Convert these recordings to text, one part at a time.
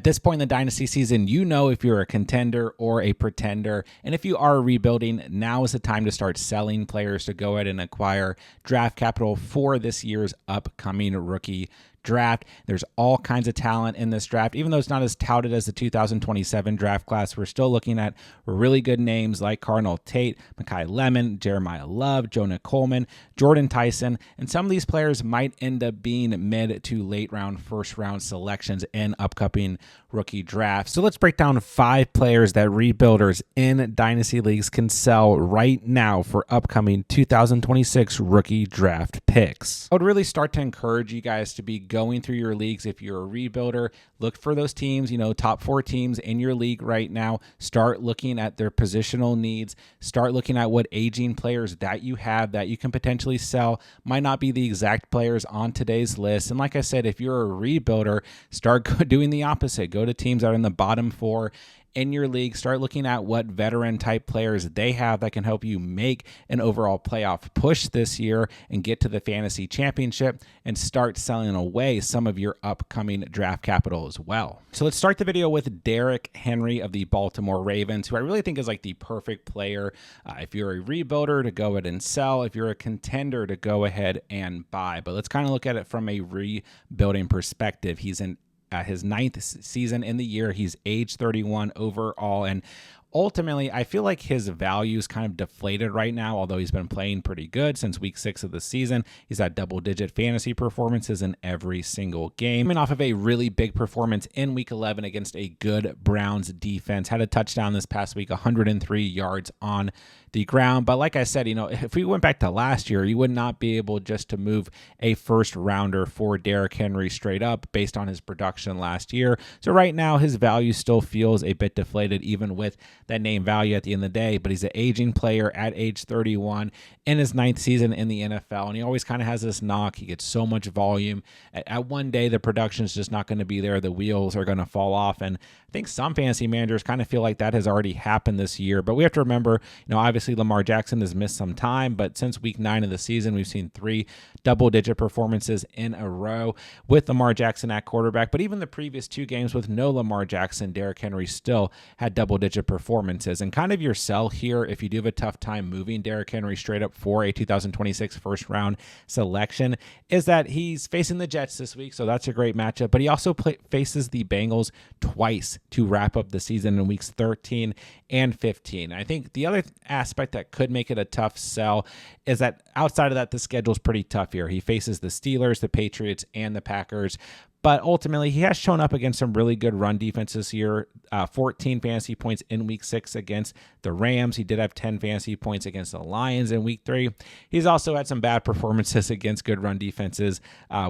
At this point in the dynasty season, you know if you're a contender or a pretender. And if you are rebuilding, now is the time to start selling players to go ahead and acquire draft capital for this year's upcoming rookie draft. There's all kinds of talent in this draft. Even though it's not as touted as the 2027 draft class, we're still looking at really good names like Cardinal Tate, Makai Lemon, Jeremiah Love, Jonah Coleman, Jordan Tyson, and some of these players might end up being mid to late round, first round selections in upcoming rookie drafts. So let's break down 5 players that rebuilders in dynasty leagues can sell right now for upcoming 2026 rookie draft picks. I would really start to encourage you guys to be going through your leagues. If you're a rebuilder, look for those teams, top 4 teams in your league right now. Start looking at their positional needs. Start looking at what aging players that you have that you can potentially sell. Might not be the exact players on today's list. And like I said, if you're a rebuilder, start doing the opposite. Go to teams that are in the bottom 4 in your league. Start looking at what veteran type players they have that can help you make an overall playoff push this year and get to the fantasy championship, and start selling away some of your upcoming draft capital as well. So let's start the video with Derrick Henry of the Baltimore Ravens, who I really think is like the perfect player. If you're a rebuilder, to go ahead and sell. If you're a contender, to go ahead and buy. But let's kind of look at it from a rebuilding perspective. He's in his 9th season in the year. He's age 31 overall, and ultimately, I feel like his value is kind of deflated right now, although he's been playing pretty good since week 6 of the season. He's had double-digit fantasy performances in every single game. Coming off of a really big performance in week 11 against a good Browns defense. Had a touchdown this past week, 103 yards on the ground. But like I said, if we went back to last year, you would not be able just to move a first rounder for Derrick Henry straight up based on his production last year. So right now, his value still feels a bit deflated, even with that name value at the end of the day. But he's an aging player at age 31 in his 9th season in the NFL. And he always kind of has this knock. He gets so much volume. At one day, the production is just not going to be there. The wheels are going to fall off. And I think some fantasy managers kind of feel like that has already happened this year. But we have to remember, obviously Lamar Jackson has missed some time, but since week 9 of the season, we've seen 3 double-digit performances in a row with Lamar Jackson at quarterback. But even the previous 2 games with no Lamar Jackson, Derrick Henry still had double-digit performances. And kind of your sell here, if you do have a tough time moving Derrick Henry straight up for a 2026 first-round selection, is that he's facing the Jets this week, so that's a great matchup. But he also faces the Bengals twice to wrap up the season in weeks 13 and 15. I think the other aspect that could make it a tough sell is that outside of that, the schedule's pretty tough here. He faces the Steelers, the Patriots, and the Packers. But ultimately, he has shown up against some really good run defenses here. 14 fantasy points in week 6 against the Rams. He did have 10 fantasy points against the Lions in week 3. He's also had some bad performances against good run defenses.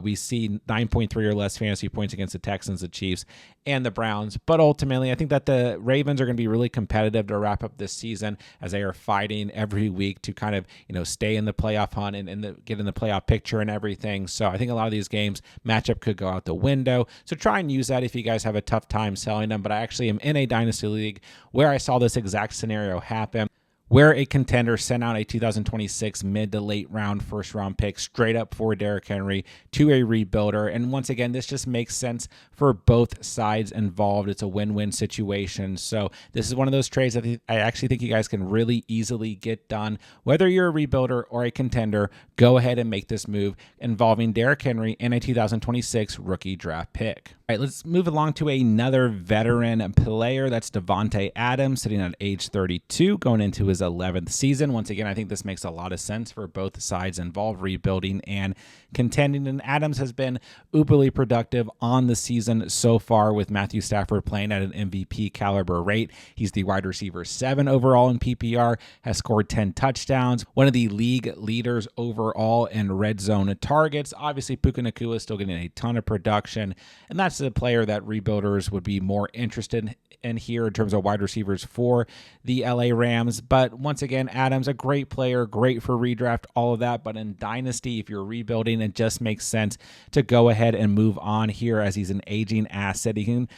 We see 9.3 or less fantasy points against the Texans, the Chiefs, and the Browns. But ultimately, I think that the Ravens are going to be really competitive to wrap up this season, as they are fighting every week to kind of, stay in the playoff hunt and get in the playoff picture and everything. So I think a lot of these games, matchup could go out the window. So try and use that if you guys have a tough time selling them. But I actually am in a dynasty league where I saw this exact scenario happen, where a contender sent out a 2026 mid to late round first round pick straight up for Derrick Henry to a rebuilder. And once again, this just makes sense for both sides involved. It's a win-win situation. So this is one of those trades that I actually think you guys can really easily get done. Whether you're a rebuilder or a contender, go ahead and make this move involving Derrick Henry and a 2026 rookie draft pick. All right, let's move along to another veteran player. That's Davante Adams, sitting at age 32, going into his 11th season. Once again, I think this makes a lot of sense for both sides involved, rebuilding and contending. And Adams has been uberly productive on the season so far, with Matthew Stafford playing at an MVP caliber rate. He's the wide receiver 7 overall in PPR, has scored 10 touchdowns, one of the league leaders overall in red zone targets. Obviously, Puka Nacua is still getting a ton of production, and that's a player that rebuilders would be more interested in here in terms of wide receivers for the LA Rams. But once again, Adams, a great player, great for redraft, all of that. But in Dynasty, if you're rebuilding, it just makes sense to go ahead and move on here, as he's an aging asset. He can,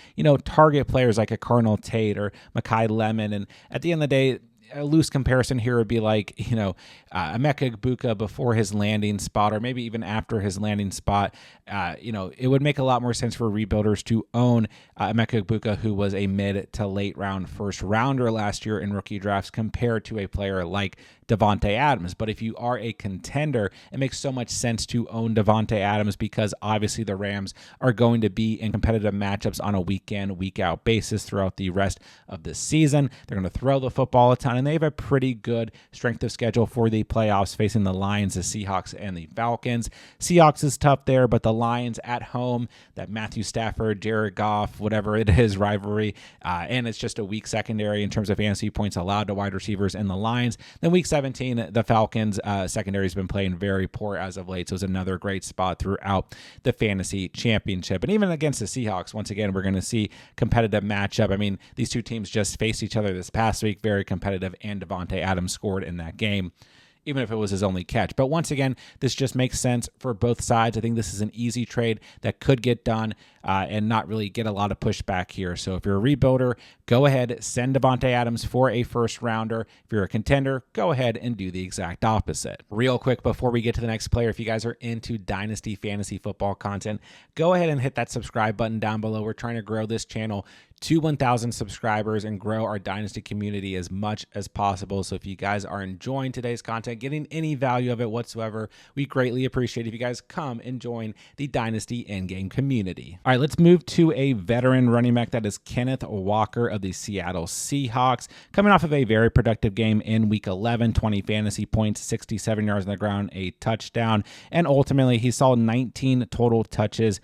target players like a Cardinal Tate or Makai Lemon. And at the end of the day, a loose comparison here would be like, Emeka Egbuka before his landing spot, or maybe even after his landing spot. It would make a lot more sense for rebuilders to own Emeka Egbuka, who was a mid to late round first rounder last year in rookie drafts, compared to a player like Davante Adams. But if you are a contender, it makes so much sense to own Davante Adams, because obviously the Rams are going to be in competitive matchups on a week in, week out basis throughout the rest of the season. They're going to throw the football a ton, and they have a pretty good strength of schedule for the playoffs, facing the Lions, the Seahawks, and the Falcons. Seahawks is tough there, but the Lions at home, that Matthew Stafford, Jared Goff, whatever it is, rivalry, and it's just a weak secondary in terms of fantasy points allowed to wide receivers in the Lions. Then week 17, the Falcons secondary has been playing very poor as of late, so it's another great spot throughout the fantasy championship. And even against the Seahawks, once again, we're going to see competitive matchup. I mean, these two teams just faced each other this past week, very competitive, and Davante Adams scored in that game, even if it was his only catch. But once again, this just makes sense for both sides. I think this is an easy trade that could get done and not really get a lot of pushback here. So if you're a rebuilder, go ahead, send Davante Adams for a first rounder. If you're a contender, go ahead and do the exact opposite. Real quick before we get to the next player, if you guys are into Dynasty Fantasy Football content, go ahead and hit that subscribe button down below. We're trying to grow this channel to 1,000 subscribers and grow our Dynasty community as much as possible. So if you guys are enjoying today's content, getting any value of it whatsoever, we greatly appreciate it if you guys come and join the Dynasty Endgame community. All right, let's move to a veteran running back. That is Kenneth Walker of the Seattle Seahawks, coming off of a very productive game in week 11, 20 fantasy points, 67 yards on the ground, a touchdown, and ultimately he saw 19 total touches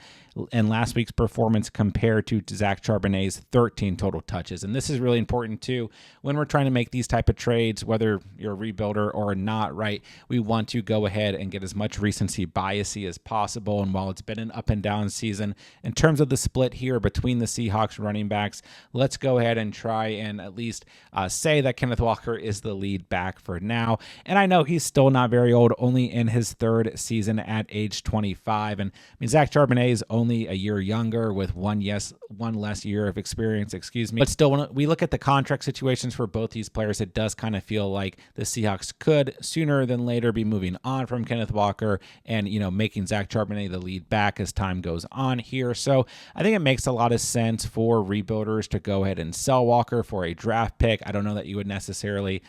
in last week's performance compared to Zach Charbonnet's 13 total touches. And this is really important too when we're trying to make these type of trades, whether you're a rebuilder or not, right? We want to go ahead and get as much recency biasy as possible. And while it's been an up and down season in terms of the split here between the Seahawks running backs, let's go ahead and try and at least say that Kenneth Walker is the lead back for now. And I know he's still not very old, only in his third season at age 25. And I mean, Zach Charbonnet is only a year younger with one less year of experience, But still, when we look at the contract situations for both these players, it does kind of feel like the Seahawks could sooner than later be moving on from Kenneth Walker and, making Zach Charbonnet the lead back as time goes on here. So I think it makes a lot of sense for rebuilders to go ahead and sell Walker for a draft pick. I don't know that you would necessarily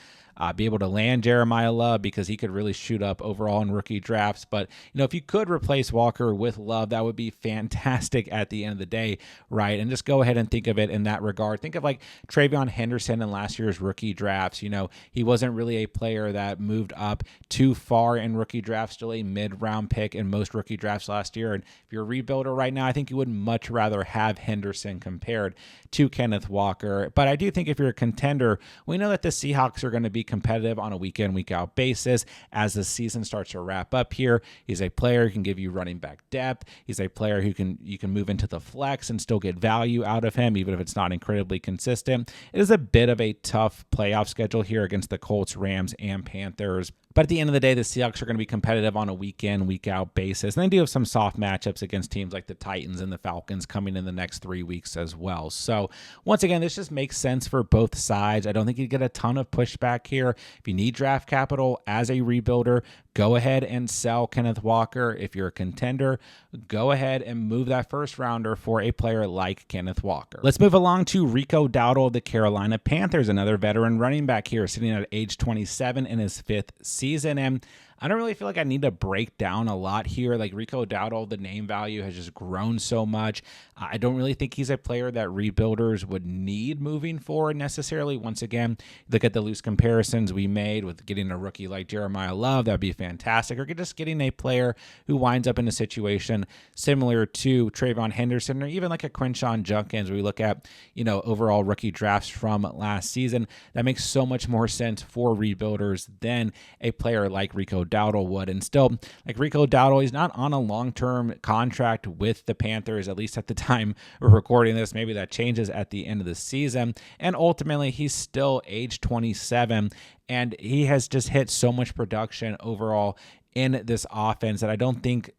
be able to land Jeremiah Love, because he could really shoot up overall in rookie drafts. But, if you could replace Walker with Love, that would be fantastic at the end of the day, right? And just go ahead and think of it in that regard. Think of like Travion Henderson in last year's rookie drafts. He wasn't really a player that moved up too far in rookie drafts, still a mid-round pick in most rookie drafts last year. And if you're a rebuilder right now, I think you would much rather have Henderson compared to Kenneth Walker. But I do think if you're a contender, we know that the Seahawks are going to be competitive on a week in, week out basis as the season starts to wrap up here. He's a player who can give you running back depth. He's a player who you can move into the flex and still get value out of him, even if it's not incredibly consistent. It is a bit of a tough playoff schedule here against the Colts, Rams, and Panthers. But at the end of the day, the Seahawks are going to be competitive on a week in, week out basis. And they do have some soft matchups against teams like the Titans and the Falcons coming in the next 3 weeks as well. So once again, this just makes sense for both sides. I don't think you get a ton of pushback here. If you need draft capital as a rebuilder, go ahead and sell Kenneth Walker. If you're a contender, go ahead and move that first rounder for a player like Kenneth Walker. Let's move along to Rico Dowdle of the Carolina Panthers, another veteran running back here, sitting at age 27 in his fifth season. And I don't really feel like I need to break down a lot here. Like Rico Dowdle, the name value has just grown so much. I don't really think he's a player that rebuilders would need moving forward necessarily. Once again, look at the loose comparisons we made with getting a rookie like Jeremiah Love. That would be fantastic. Or just getting a player who winds up in a situation similar to Travion Henderson, or even like a Quinshon Judkins. We look at, overall rookie drafts from last season. That makes so much more sense for rebuilders than a player like Rico Dowdle would. And still, like Rico Dowdle, he's not on a long-term contract with the Panthers, at least at the time we're recording this. Maybe that changes at the end of the season. And ultimately, he's still age 27. And he has just hit so much production overall in this offense that I don't think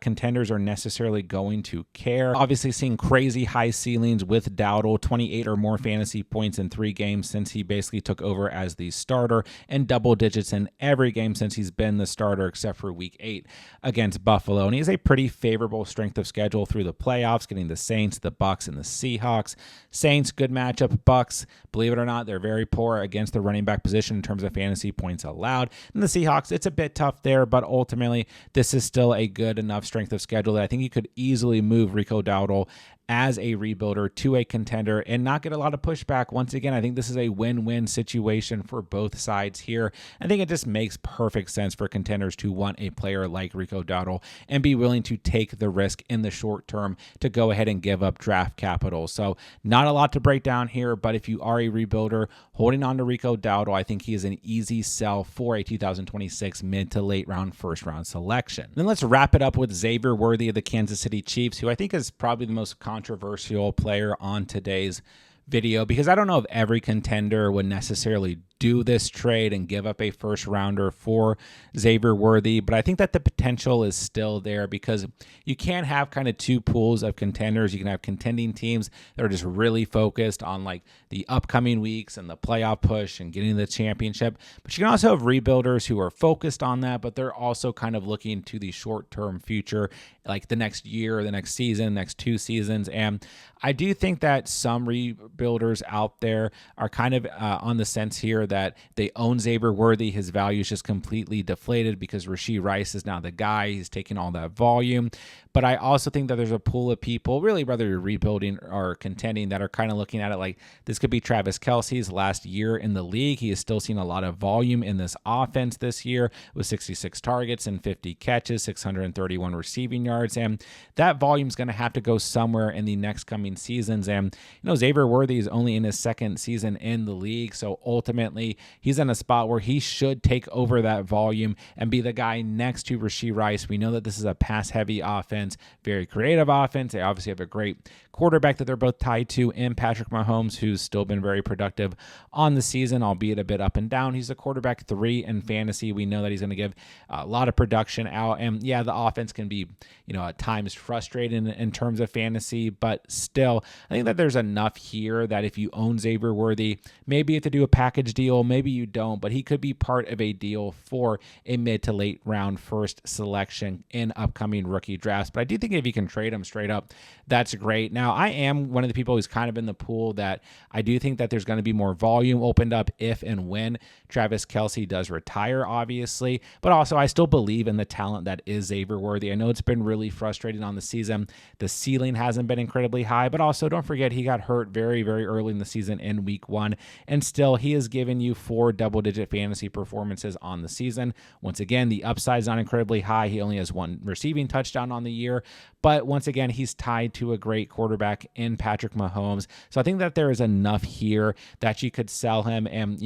contenders are necessarily going to care. Obviously, seeing crazy high ceilings with Dowdle, 28 or more fantasy points in 3 games since he basically took over as the starter, and double digits in every game since he's been the starter except for week 8 against Buffalo. And he has a pretty favorable strength of schedule through the playoffs, getting the Saints, the Bucks, and the Seahawks. Saints, good matchup. Bucks, believe it or not, they're very poor against the running back position in terms of fantasy points allowed. And the Seahawks, it's a bit tough there, but ultimately, this is still a good enough strength of schedule that I think you could easily move Rico Dowdle as a rebuilder to a contender and not get a lot of pushback. Once again, I think this is a win-win situation for both sides here. I think it just makes perfect sense for contenders to want a player like Rico Dowdle and be willing to take the risk in the short term to go ahead and give up draft capital. So not a lot to break down here, but if you are a rebuilder holding on to Rico Dowdle, I think he is an easy sell for a 2026 mid to late round, first round selection. Then let's wrap it up with Xavier Worthy of the Kansas City Chiefs, who I think is probably the most controversial player on today's video, because I don't know if every contender would necessarily do this trade and give up a first rounder for Xavier Worthy, but I think that the potential is still there because you can't have kind of two pools of contenders. You can have contending teams that are just really focused on like the upcoming weeks and the playoff push and getting the championship, but you can also have rebuilders who are focused on that, but they're also kind of looking to the short-term future, like the next year, the next season, next 2 seasons. And I do think that some rebuilders out there are kind of on the sense here that they own Xavier Worthy. His value is just completely deflated because Rashee Rice is now the guy. He's taking all that volume. But I also think that there's a pool of people, really, whether you're rebuilding or contending, that are kind of looking at it like this could be Travis Kelce's last year in the league. He is still seeing a lot of volume in this offense this year with 66 targets and 50 catches, 631 receiving yards. And that volume is going to have to go somewhere in the next coming seasons. And, Xavier Worthy is only in his 2nd season in the league. So ultimately, he's in a spot where he should take over that volume and be the guy next to Rashee Rice. We know that this is a pass-heavy offense. Very creative offense. They obviously have a great quarterback that they're both tied to in Patrick Mahomes, who's still been very productive on the season, albeit a bit up and down. He's a quarterback 3 in fantasy. We know that he's going to give a lot of production out. And yeah, the offense can be, at times frustrating in terms of fantasy, but still, I think that there's enough here that if you own Xavier Worthy, maybe you have to do a package deal, maybe you don't, but he could be part of a deal for a mid to late round first selection in upcoming rookie drafts. But I do think if you can trade him straight up, that's great. Now, I am one of the people who's kind of in the pool that I do think that there's going to be more volume opened up if and when Travis Kelce does retire, obviously. But also, I still believe in the talent that is Xavier Worthy. I know it's been really frustrating on the season. The ceiling hasn't been incredibly high, but also don't forget he got hurt very, very early in the season in week 1. And still, he has given you 4 double-digit fantasy performances on the season. Once again, the upside's not incredibly high. He only has 1 receiving touchdown on the year. But once again, he's tied to a great quarterback in Patrick Mahomes. So I think that there is enough here that you could sell him. And,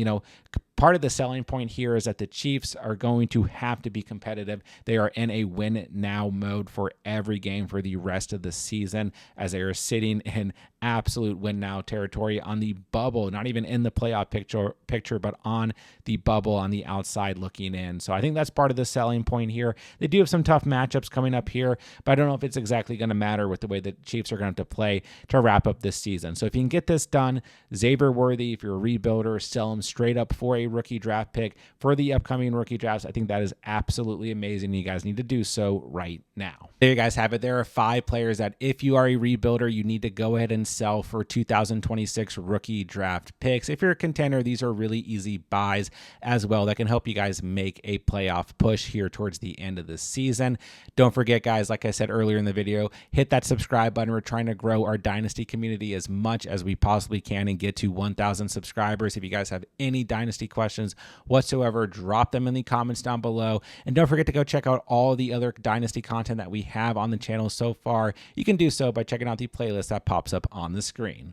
part of the selling point here is that the Chiefs are going to have to be competitive. They are in a win now mode for every game for the rest of the season, as they are sitting in absolute win now territory on the bubble, not even in the playoff picture, but on the bubble on the outside looking in. So I think that's part of the selling point here. They do have some tough matchups coming up here, but I don't know if it's exactly going to matter with the way the Chiefs are going to have to play to wrap up this season. So if you can get this done, Xavier Worthy, if you're a rebuilder, sell him straight up for a rookie draft pick for the upcoming rookie drafts. I think that is absolutely amazing. You guys need to do so right now. There you guys have it. There are 5 players that if you are a rebuilder, you need to go ahead and sell for 2026 rookie draft picks. If you're a contender, these are really easy buys as well that can help you guys make a playoff push here towards the end of the season. Don't forget, guys, like I said earlier in the video, hit that subscribe button. We're trying to grow our Dynasty community as much as we possibly can and get to 1,000 subscribers. If you guys have any Dynasty questions whatsoever, drop them in the comments down below. And don't forget to go check out all the other Dynasty content that we have on the channel so far. You can do so by checking out the playlist that pops up on the screen.